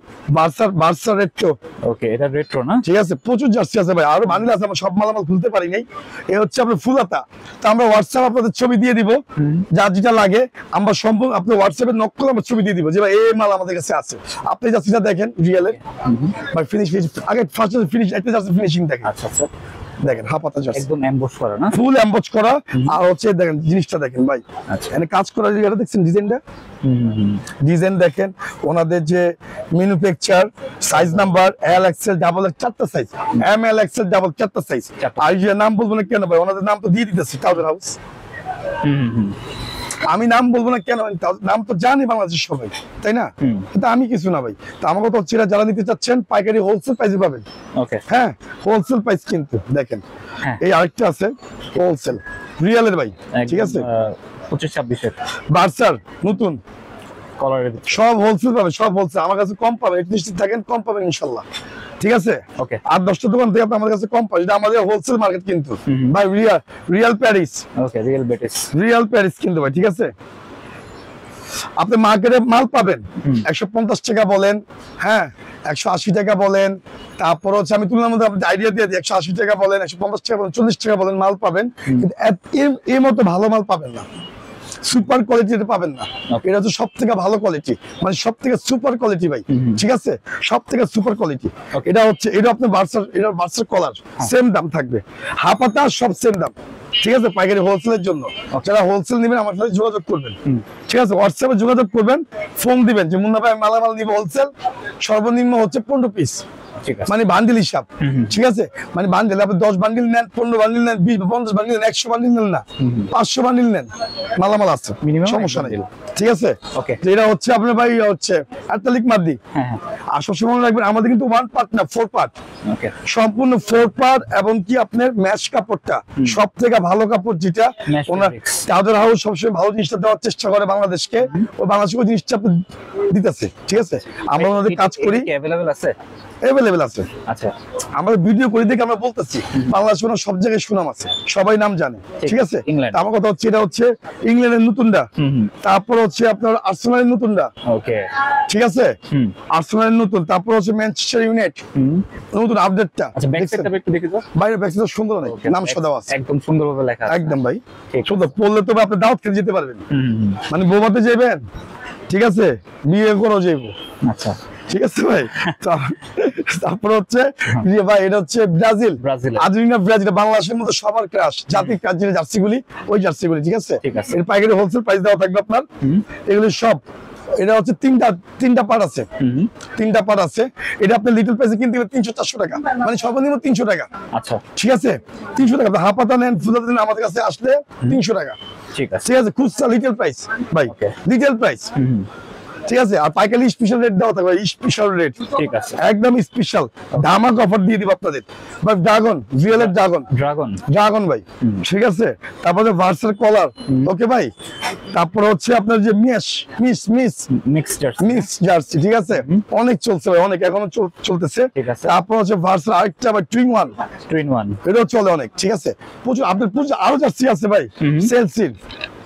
বার্সার রেট্রো, ওকে এটা রেট্রো না, ঠিক আছে। প্রচুর জার্সি আছে ভাই, আরো বান্ডিল আছে, আমরা সব মালামাল খুলতে পারি নাই। এই হচ্ছে আপনার ফুলাতা, তো আমরা হোয়াটসঅ্যাপ আপনাদের ছবি দিয়ে দিব, যার যেটা লাগে আমরা সম্পূর্ণ আপনার হোয়াটসঅ্যাপে নক করে আমরা ছবি দিয়ে দিব যে ভাই এই মাল আমাদের কাছে আছে। আপনি জার্সিটা দেখেন রিয়েলের ভাই, ফিনিশ আগে ফার্স্ট ফিনিশ, একটা জার্সি ফিনিশিং দেখেন, আচ্ছা আচ্ছা দেখেন হাফাতা জার্সি একদম এমবস করা না, ফুল এমবস করা। আর হচ্ছে দেখেন জিনিসটা দেখেন ভাই, আচ্ছা এখানে কাজ করা, এটা দেখছেন ডিজাইনটা, ডিজাইন দেখেন, ওনাদের যে manufacture size number L XL double X 4টা size, M L XL double 4টা সাইজ। আর যে নাম বলবো না কেন ভাই, ওনাদের নাম তো দিয়ে দিতেছি, টাউজার হাউস, আমি নাম বলবো না কেন, নাম তো জানি বাংলাদেশের সবাই, তাই না, কিন্তু আমি কিছু না ভাই। তো আমার কথা হচ্ছে যারা নিতে চাচ্ছেন পাইকারি হোলসেল প্রাইসে পাবেন, ওকে হ্যাঁ হোলসেল প্রাইস, কিন্তু দেখেন এই আরেকটা আছে হোলসেল রিয়েলের ভাই, ঠিক আছে, 25-26 বার্সার নতুন কলারের, সব হোলসেল পাবে, সব হোলসেল আমার কাছে কম পাবে, নিশ্চিত থাকেন কম পাবেন ইনশাআল্লাহ, ঠিক আছে। ওকে 8-10টা দোকান থেকে আপনি আমার কাছে কম পাবেন, এটা আমাদের হোলসেল মার্কেট কিন্তু ভাই, রিয়েল প্যারিস, ওকে রিয়েল প্যারিস কিন্তু ভাই, ঠিক আছে। আপনি মার্কেটে মাল পাবেন 150 টাকা বলেন, হ্যাঁ 180 টাকা বলেন, তারপর হচ্ছে আমি তুলনার মধ্যে আপনাদের আইডিয়া দিয়ে দিই, 180 টাকা বলেন, 150 টাকা বলেন, 40 টাকা বলেন মাল পাবেন, কিন্তু এর মতো ভালো মাল পাবেন না। সুপার কোয়ালিটি এটা পাবেন না। এটা হচ্ছে সবথেকে ভালো কোয়ালিটি, মানে সবথেকে সুপার কোয়ালিটি ভাই, ঠিক আছে, সবথেকে সুপার কোয়ালিটি। এটা হচ্ছে, এটা আপনার বার্সার কলার, সেম দাম থাকবে, হাফাতা সব সেম দাম, ঠিক আছে, পাইকারি হোলসেলের জন্য। যারা হোলসেল নেবেন আমার সাথে যোগাযোগ করবেন, ঠিক আছে, হোয়াটসঅ্যাপে যোগাযোগ করবেন, ফোন দিবেন যে মুন্না ভাই মালামাল নিব হোলসেল, সর্বনিম্ন হচ্ছে 15 পিস, মানে বান্ডিল হিসাব, ঠিক আছে, মানে বান্ডিল আপনি 10 বান্ডিল নেন, 15 বান্ডিল নেন, 20 50 বান্ডিল নেন, 100 বান্ডিল নেন না, 500 বান্ডিল নেন, মালামাল আছে, সমস্যা নেই, ঠিক আছে। এটা হচ্ছে আপনার ভাই হচ্ছে অ্যাটালিক মাদি। আর সবসময় মনে রাখবেন আমাদের কিন্তু 1 পার্ট না 4 পার্ট, সম্পূর্ণ 4 পার্ট, এবং কি আপনার ম্যাচ কাপড়টা সব থেকে ভালো কাপড়, যেটা ওনার তাদের হাউস সবসময় ভালো জিনিসটা দেওয়ার চেষ্টা করে বাংলাদেশকে, ও বাংলাদেশকে ওই জিনিসটা দিতেছে, ঠিক আছে। আমরা ওনাদের কাজ করি, অ্যাভেলেবল আছে, অ্যাভেলেবল আছে। আচ্ছা, আমরা ভিডিও করে দেখে আমরা বলতেছি বাংলাদেশে সব জায়গায় সুনাম আছে, সবাই নাম জানে, ঠিক আছে। আমার কথা হচ্ছে এটা হচ্ছে ইংল্যান্ডের নতুনটা, তারপর হচ্ছে আপনার আর্সেনালের নতুনটা, ওকে, ঠিক আছে, আর্সেনালের নতুন, তারপর হচ্ছে ম্যানচেস্টার ইউনাইটেড নতুন আপডেটটা। আচ্ছা, ব্যাক সাইডটা একটু দেখি তো, বাইরে ব্যাক সাইডটা সুন্দর অনেক, নাম সাদা আছে, একদম সুন্দরভাবে লেখা আছে, একদম ভাই সুন্দর, পড়লে তো আপনি দাওয়াত খেতে যেতে পারবেন, মানে বৌভাতে যাবেন, ঠিক আছে, বিয়ে করেও যাইবো, আচ্ছা, ঠিক আছে ভাই। তারপর হচ্ছে ভাই এটা হচ্ছে ব্রাজিল, আর্জেন্টিনা ব্রাজিল, বাংলাদেশের মধ্যে সবার ক্রাশ, জাতির কাজ যে জার্সিগুলি, ওই জার্সিগুলি, ঠিক আছে। এর পাইকারি হোলসেল প্রাইস দেওয়া থাকবে আপনার, এগুলি সব। এটা হচ্ছে তিনটা পার্ট আছে, তিনটা পার্ট আছে। এটা আপনি লিটল প্রাইসে কিনতে হবে 300-400 টাকা, মানে সর্বনিম্ন 300 টাকা, আচ্ছা, ঠিক আছে, 300 টাকা। হাফাতা নেন, ফুলাতা নেন, আমাদের কাছে আসলে 300 টাকা, ঠিক আছে, ঠিক আছে, খুচরা লিটল প্রাইস ভাই, লিটল প্রাইস, ঠিক আছে। আর পাইকারি স্পেশাল রেট দেওয়া থাকবে, স্পেশাল রেট, ঠিক আছে, একদম স্পেশাল ধামাক অফার দিয়ে দিব আপনাদের ভাই। ড্রাগন, রিয়েলের ড্রাগন ভাই, ঠিক আছে। তারপরে ভার্সার কলার, ওকে ভাই। তারপর হচ্ছে আপনার যে মিক্স জার্সি, ঠিক আছে, অনেক চলছে ভাই, অনেক এখনো চলতেছে। তারপর হচ্ছে ভার্সার আরেকটা ভাই টুইন ওয়ান, এটাও চলে অনেক, ঠিক আছে, প্রচুর আপনার প্রচুর আরো জার্সি আছে ভাই, সেলসির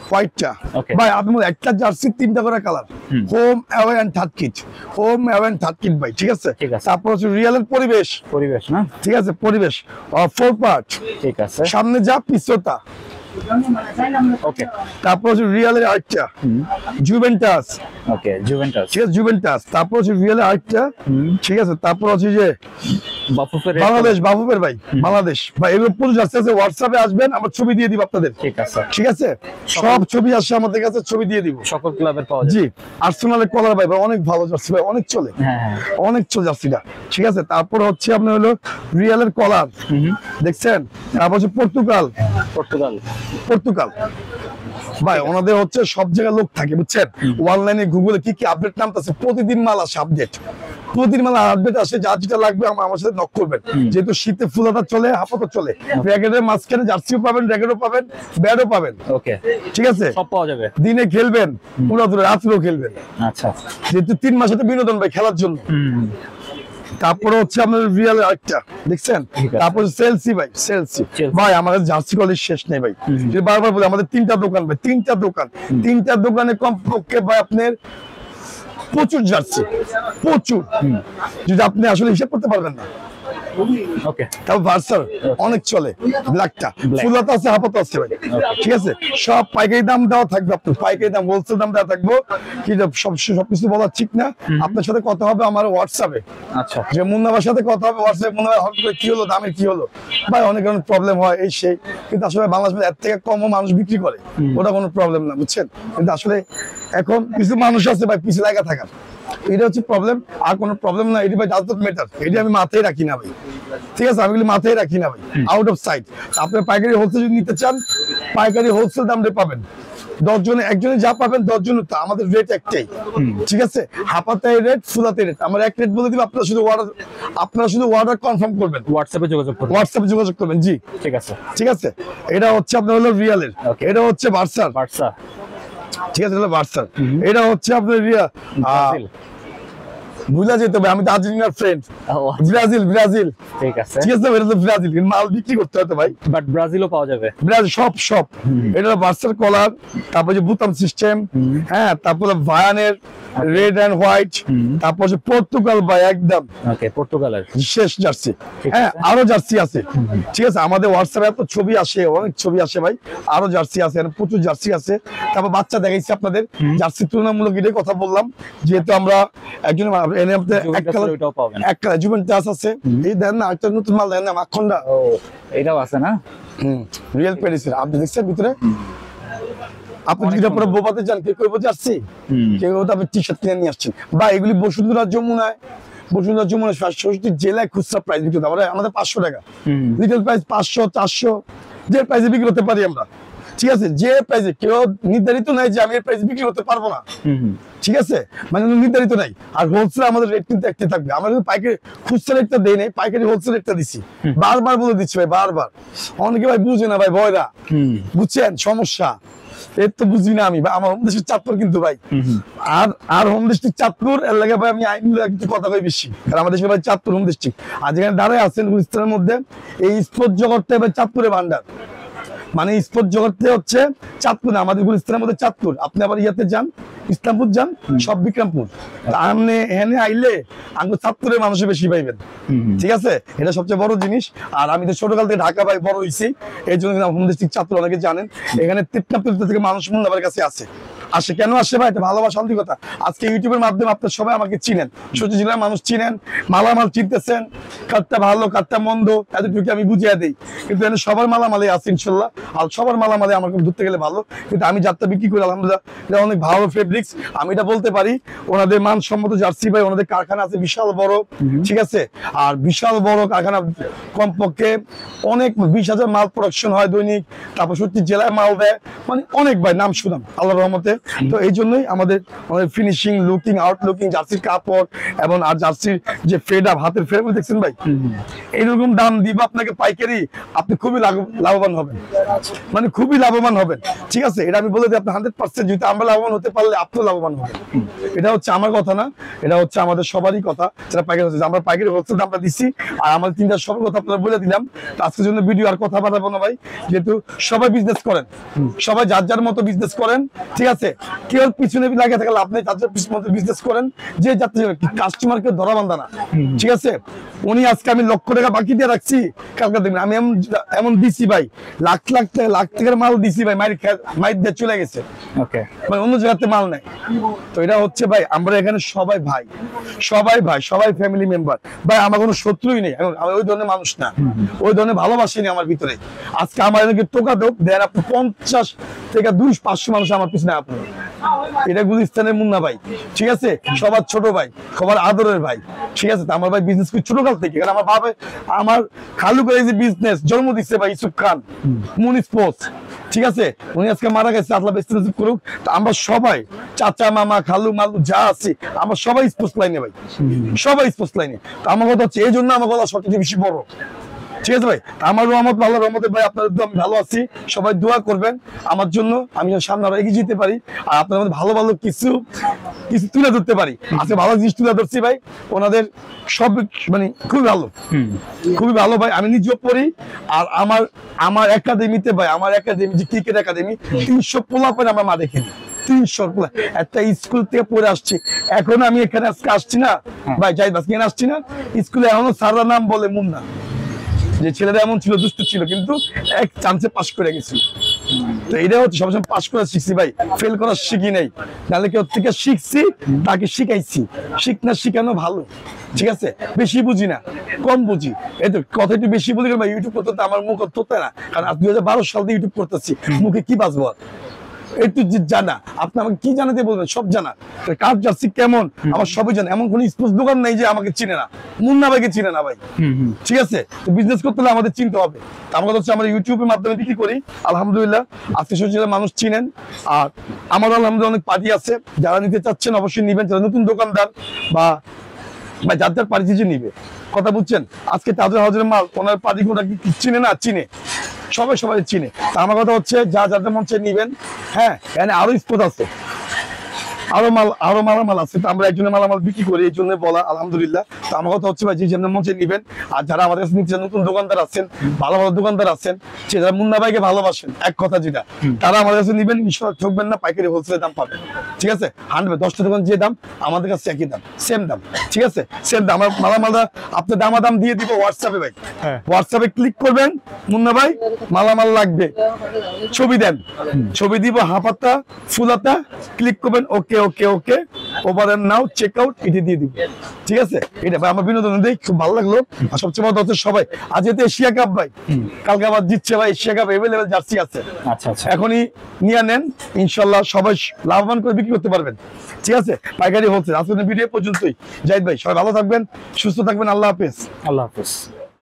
হোয়াইটটা ভাই, আপনার একটা জার্সি 3টা করে colour, home away and third kit, home away and third kit ভাই, ঠিক আছে। তারপর হচ্ছে রিয়েলের পরিবেশ না, ঠিক আছে, পরিবেশ 4 পার্ট, ঠিক আছে, সামনে যা পিছতা, ওকে। তারপর হচ্ছে রিয়েলের আরেকটা জুভেন্টাস, ওকে, জুভেন্টাস, ঠিক আছে, জুভেন্টাস। তারপর হচ্ছে রিয়েলের আরেকটা, ঠিক আছে। তারপর হচ্ছে যে বাফুফের ভাই, বাংলাদেশ ভাই, এগুলো পুরো জার্সি আছে। হোয়াটসঅ্যাপে আসবেন, আমরা ছবি দিয়ে দিব আপনাদের, ঠিক আছে, ঠিক আছে, সব ছবি আসছে আমাদের কাছে, ছবি দিয়ে দিব, সকল ক্লাবের পাওয়া যায়। জি, আর্সেনালের কলার ভাই, অনেক ভালো জার্সি ভাই, অনেক চলে, অনেক চলে জার্সিটা, ঠিক আছে। তারপর হচ্ছে আপনার হলো রিয়েলের কলার, দেখছেন। তারপর হচ্ছে পর্তুগাল ভাই, ওনাদের হচ্ছে সব জায়গায় লোক থাকে, বুঝছেন। অনলাইনে গুগলে কি আপডেট নামতেছে, প্রতিদিন মাল আসে আপডেট, প্রতিদিন মাল আপডেট আসে, যা যেটা লাগবে আমার সাথে নক করবেন। যেহেতু শীতে ফুলাটা চলে, হাফাতা চলে, র্যাকেটের মাঝখানে জার্সিও পাবেন, র্যাকেটও পাবেন, ব্যাটও পাবেন, ওকে, ঠিক আছে, সব পাওয়া যাবে। দিনে খেলবেন, পুরো রাত্রেও খেলবেন, আচ্ছা, যেহেতু 3 মাস একটা বিনোদন ভাই, খেলার জন্য। তারপরে হচ্ছে আপনার রিয়েল একটা দেখছেন। তারপর সেলসি ভাই আমাদের জার্সি কলেজ শেষ নেই ভাই, বারবার বলি আমাদের 3টা দোকান ভাই, 3টা দোকানে কমপক্ষে ভাই আপনার প্রচুর জার্সি, প্রচুর, যদি আপনি আসলে হিসাব করতে পারবেন না। ওকে, তাও ভার্সার অনেক চলে, ব্ল্যাকটা, ফুলাতা আছে, হাফাতা আছে ভাই, ঠিক আছে। সব পাইকারি দাম দেওয়া থাকবে, আপনার পাইকারি দাম, হোলসেল দাম দেওয়া থাকবে। কি সবকিছু বলা ঠিক না, আপনার সাথে কথা হবে আমার হোয়াটসঅ্যাপে, আচ্ছা, যে মুন্নাবার সাথে কথা হবে হোয়াটসঅ্যাপে, মুন্নাবার হঠাৎ করে কি হলো, দামের কি হলো ভাই, অনেক ধরনের প্রবলেম হয়, এই সেই, কিন্তু আসলে বাংলাদেশে এর থেকে কমও মানুষ বিক্রি করে, ওটা কোনো প্রবলেম না, বুঝছেন। কিন্তু আসলে এখন কিছু মানুষ আছে ভাই পিছিয়ে লাগা থাকার, এটা হচ্ছে প্রবলেম, আর কোনো প্রবলেম না। এটি ভাই ডাজ নট ম্যাটার, এটি আমি মাথায় রাখি না ভাই, ঠিক আছে, আমি মাথায় রাখি না ভাই, আউট অফ সাইট। আপনার পাইকারি হোলসেল যদি নিতে চান, পাইকারি হোলসেল দাম পাবেন, 10 জনে একজনে যা পাবেন 10 জন, আমাদের রেট একটাই, ঠিক আছে। হাফাতাই রেট, ফুলাতে রেট, আমরা এক রেট বলে দিব, আপনারা শুধু অর্ডার কনফার্ম করবেন, হোয়াটসঅ্যাপে যোগাযোগ করবেন, জি, ঠিক আছে, ঠিক আছে। এটা হচ্ছে আপনার হলো রিয়েলের, এটা হচ্ছে ভার্সার, ঠিক আছে, এটা হচ্ছে আপনার ভুলা যেতে হবে, আমি তো আর্জেন্টিনার ফ্রেন্ড। ব্রাজিল ব্রাজিল ঠিক আছে, ঠিক আছে, এটা তো ব্রাজিল, কিন্তু মাল বিক্রি করতে হবে ভাই। বাট ব্রাজিলও পাওয়া যাবে, ব্রাজিল সব এটা ভার্সাল কলার, তারপর যে বুতাম সিস্টেম, হ্যাঁ, তারপরে ভায়ানের রেড এন্ড হোয়াইট, তারপর যে পর্তুগাল ভাই একদম ওকে, পর্তুগালের শেষ জার্সি। হ্যাঁ, আরো জার্সি আছে, ঠিক আছে, আমাদের হোয়াটসঅ্যাপে এত ছবি আসে, অনেক ছবি আসে ভাই, আরো জার্সি আছে, প্রচুর জার্সি আছে। তারপর বাচ্চা দেখাইছি আপনাদের, জার্সি তুলনামূলক এটাই কথা বললাম, যেহেতু আমরা একজন এক কালার জুভেন্টাস আছে, এই দেন না একটা নতুন মাল দেন না, মাখনটা এটাও আছে না, রিয়েল প্যারিসের, আপনি দেখছেন ভিতরে, আপনি যেটা পরে বোবাতে যান, কেউ কেউ জার্সি, কেউ আপনি টি শার্ট কিনে নিয়ে আসছেন, বা এগুলি বসুন্ধরা যমুনায়, বসুন্ধরা যমুনা ৬৬ জেলায় খুচরা প্রাইস বিক্রি হতে, আমাদের ৫০০ টাকা রিটেল প্রাইস, ৫০০ ৪০০ যে প্রাইসে বিক্রি করতে পারি আমরা, ঠিক আছে, যে প্রাইসে, কেউ নির্ধারিত নাই যে আমি এই প্রাইসে বিক্রি করতে পারবো না, ঠিক আছে, মানে নির্ধারিত নাই। আর হোলসেল আমাদের রেট কিন্তু একটাই থাকবে, আমরা কিন্তু পাইকারি খুচরা রেটটা দেই নাই, পাইকারি হোলসেল রেটটা দিচ্ছি, বারবার বলে দিচ্ছি ভাই, বারবার। অনেকে ভাই বুঝে না ভাই, ভয়রা, বুঝছেন সমস্যা, এর তো বুঝি না আমি, আমার হোম দেশের চাঁদপুর কিন্তু ভাই, আর হোম ডিস্ট্রিক্ট চাঁদপুর, এর লাগে ভাই আমি আইনগুলো কিছু কথা কই বেশি, কারণ আমাদের ভাই চাঁদপুর হোম ডিস্ট্রিক্ট, আর যেখানে দাঁড়ায় আছেন গুলিস্তানের মধ্যে, এই স্পোর্টস জগৎটা ভাই চাঁদপুরে ভান্ডার, মানে স্পোর্টস জগতে হচ্ছে চাঁদপুর, আমাদের গুলিস্তানের মধ্যে চাঁদপুর, আপনি আবার ইয়াতে যান, ইসলামপুর যান, সব বিক্রমপুর, আপনি এখানে আইলে আমি চাঁদপুরের মানুষের বেশি পাইবেন, ঠিক আছে, এটা সবচেয়ে বড় জিনিস। আর আমি তো ছোটকাল থেকে ঢাকা ভাই বড় হয়েছি, এই জন্য হোম ডিস্ট্রিক্ট চাঁদপুর অনেকে জানেন, এখানে তিপ্তাপুর থেকে মানুষ মুন্নাবার কাছে আসে কেন আসে ভাই, এটা ভালোবাসা শান্তিকতা। আজকে ইউটিউবের মাধ্যমে আপনার সবাই আমাকে চিনেন, সত্যি জেলার মানুষ চিনেন, মালামাল চিনতেছেন, কারটা ভালো কারটা মন্দ এতটুকু আমি বুঝিয়ে দিই, কিন্তু এখানে সবার মালামালে আছে ইনশাল্লাহ, আর সবার মালামালে আমাকে ধরতে গেলে ভালো, কিন্তু আমি যাত্রা বিক্রি করি আলহামদুলিল্লাহ, এটা অনেক ভালো ফেব্রিক্স, আমি এটা বলতে পারি। ওনাদের মানসম্মত জার্সি ভাই, ওনাদের কারখানা আছে বিশাল বড়, ঠিক আছে, আর বিশাল বড় কারখানা, কমপক্ষে অনেক 20,000 মাল প্রোডাকশন হয় দৈনিক, তারপর সত্যি জেলায় মাল দেয়, মানে অনেক ভাই নাম শুনাম আল্লাহর রহমতে। তো এই জন্যই আমাদের ফিনিশিং, লুকিং, আউট লুকিং, জার্সির কাপড় এবং আর জার্সির যে ফেড আপ, হাতের ফেড দেখছেন ভাই, এইরকম দাম দিব আপনাকে পাইকারি, আপনি খুবই লাভবান হবেন, মানে খুবই লাভবান হবেন, ঠিক আছে, এটা আমি বলে দিই, আপনি 100% যদি আমরা লাভবান হতে পারলে আপনিও লাভবান হবেন। এটা হচ্ছে আমার কথা না, এটা হচ্ছে আমাদের সবারই কথা, যারা পাইকারি হচ্ছে, আমরা পাইকারি হোলসেল দামটা দিচ্ছি, আর আমাদের তিনটা সবার কথা আপনারা বলে দিলাম। আজকের জন্য ভিডিও আর কথা বাড়াবো না ভাই, যেহেতু সবাই বিজনেস করেন, সবাই যার যার মতো বিজনেস করেন, ঠিক আছে, কেউ পিছনে লাগে থাকে লাভ নেই, যার যার মতো বিজনেস করেন, যে যাত্রী কাস্টমারকে ধরা বান্ধা না, ঠিক আছে। উনি আজকে আমি লক্ষ টাকা বাকি দিয়ে রাখছি, কালকে দেখবেন আমি এমন দিছি ভাই, লাখ টাকার মাল দিছি ভাই, মাইর দিয়ে চলে গেছে, ওকে, মানে অন্য জায়গাতে মাল নাই। তো এটা হচ্ছে ভাই, আমরা এখানে সবাই ভাই, সবাই ফ্যামিলি মেম্বার ভাই, আমার কোনো শত্রুই নেই, আমি ওই ধরনের মানুষ না, ওই ধরনের ভালোবাসি নেই আমার ভিতরে। আজকে আমার এদিকে টোকা দোক দেন, আপনি 50 থেকে 200-500 মানুষ আমার পিছনে, আপনি এটা গুলিস্তানের মুন্না ভাই, ঠিক আছে, সবার ছোট ভাই, সবার আদরের ভাই, ঠিক আছে। আমার ভাই বিজনেস করি ছোটকাল থেকে, কারণ আমার বাবা, আমার খালু করে যে বিজনেস জন্ম দিচ্ছে ভাই, ইউসুফ খান মুন স্পোর্টস, ঠিক আছে, উনি আজকে মারা গেছে, আল্লাহ বিজনেস করুক। আমরা সবাই চাচা মামা খালু মালু যা আছি, আমরা সবাই স্পোর্টস লাইনে ভাই, সবাই স্পোর্টস লাইনে। তো আমার কথা হচ্ছে এই জন্য আমার গলা সবচেয়ে বেশি বড়, ঠিক আছে ভাই। আমার রহমত, আল্লাহর রহমতে ভাই, আপনাদের তো আমি ভালো আছি, সবাই দোয়া করবেন আমার জন্য, আমি যেন সামনে আরো এগিয়ে যেতে পারি, আর আপনাদের মধ্যে ভালো ভালো কিছু তুলে ধরতে পারি। আজকে ভালো জিনিস তুলে ধরছি ভাই, ওনাদের সব মানে খুবই ভালো ভাই। আমি নিজেও পড়ি, আর আমার একাডেমিতে ভাই, আমার একাডেমি যে ক্রিকেট একাডেমি, 300 পোলাপেন আমরা মাঠে খেলি, 300 পোলা, একটা স্কুল থেকে পড়ে আসছি। এখন আমি এখানে আজকে আসছি না ভাই, যাই বাস কেন আসছি না, স্কুলে এখনো স্যাররা নাম বলে মুন্না, যে ছেলেরা এমন ছিল, দুষ্ট ছিল, কিন্তু এক চান্সে পাস করে গেছিল। তো এটা হচ্ছে সবসময় পাস করে শিখছি ভাই, ফেল করা শিখি নাই, নাহলে কেউ থেকে শিখছি, তাকে শিখাইছি, শিখানো ভালো, ঠিক আছে। বেশি বুঝি না, কম বুঝি, এই তো কথা একটু বেশি বলি ভাই। ইউটিউব করতে আমার মুখ হতে না, কারণ 2012 সাল থেকে ইউটিউব করতেছি, মুখে কি বাঁচবো আর, একটু জানা, আপনি আমাকে কি জানাতে বলবেন, সব জানা, কার জার্সি কেমন আমার সবই জানা। এমন কোন স্পোর্টস দোকান নেই যে আমাকে চিনে না, মুন্না ভাইকে চিনে না ভাই, ঠিক আছে। তো বিজনেস করতে হলে আমাদের চিনতে হবে। আমার কথা হচ্ছে আমরা ইউটিউবের মাধ্যমে বিক্রি করি, আলহামদুলিল্লাহ আজকে সত্যি মানুষ চিনেন। আর আমার আলহামদুলিল্লাহ অনেক পার্টি আছে, যারা নিতে চাচ্ছেন অবশ্যই নিবেন, যারা নতুন দোকানদার বা যার যার পার্টি নিবে, কথা বুঝছেন। আজকে তাজা হাজারের মাল, ওনার পার্টি কোনটা চিনে না, চিনে, সবাই চিনে। তা আমার কথা হচ্ছে যা যাদের মন চাই নিবেন। হ্যাঁ, এখানে আরো স্পোর্ট আছে, আরো মালামাল আছে। তো আমরা একজনের মালামাল বিক্রি করি, এই জন্য বলা আলহামদুলিল্লাহ। তো আমার কথা হচ্ছে ভাই, যে যেমন মঞ্চে নিবেন, আর যারা আমাদের কাছে নিচে নতুন দোকানদার আছেন, ভালো ভালো দোকানদার আছেন, যারা মুন্না ভাইকে ভালোবাসেন, এক কথা যেটা, তারা আমাদের কাছে নিবেন, ঠকবেন না, পাইকারি হোলসেলের দাম পাবেন। ঠিক আছে, 100 দোকান যে দাম, আমাদের কাছে একই দাম, সেম দাম। ঠিক আছে, সেম দাম। আমরা মালামালটা আপনার দামাদাম দিয়ে দিব হোয়াটসঅ্যাপে ভাই। হোয়াটসঅ্যাপে ক্লিক করবেন, মুন্না ভাই মালামাল লাগবে, ছবি দেন, ছবি দিব, হাফাতা ফুলাতা, ক্লিক করবেন, okay okay okay, over and now, check out, এটা দিয়ে দিব। ঠিক আছে, এটা ভাই আমার বিনোদন দেই, খুব ভালো লাগলো। আর সবচেয়ে বড় হচ্ছে সবাই আজ এতে এশিয়া কাপ ভাই, কালকে আবার জিতছে ভাই, এশিয়া কাপ এভেলেবেল জার্সি আছে। আচ্ছা, এখনই নিয়ে নেন, ইনশাল্লাহ সবাই লাভবান করে বিক্রি করতে পারবেন। ঠিক আছে, পাইকারি হোলসেল। আজকের ভিডিও পর্যন্তই। জাহিদ ভাই, সবাই ভালো থাকবেন, সুস্থ থাকবেন, আল্লাহ হাফেজ। আল্লাহ হাফেজ।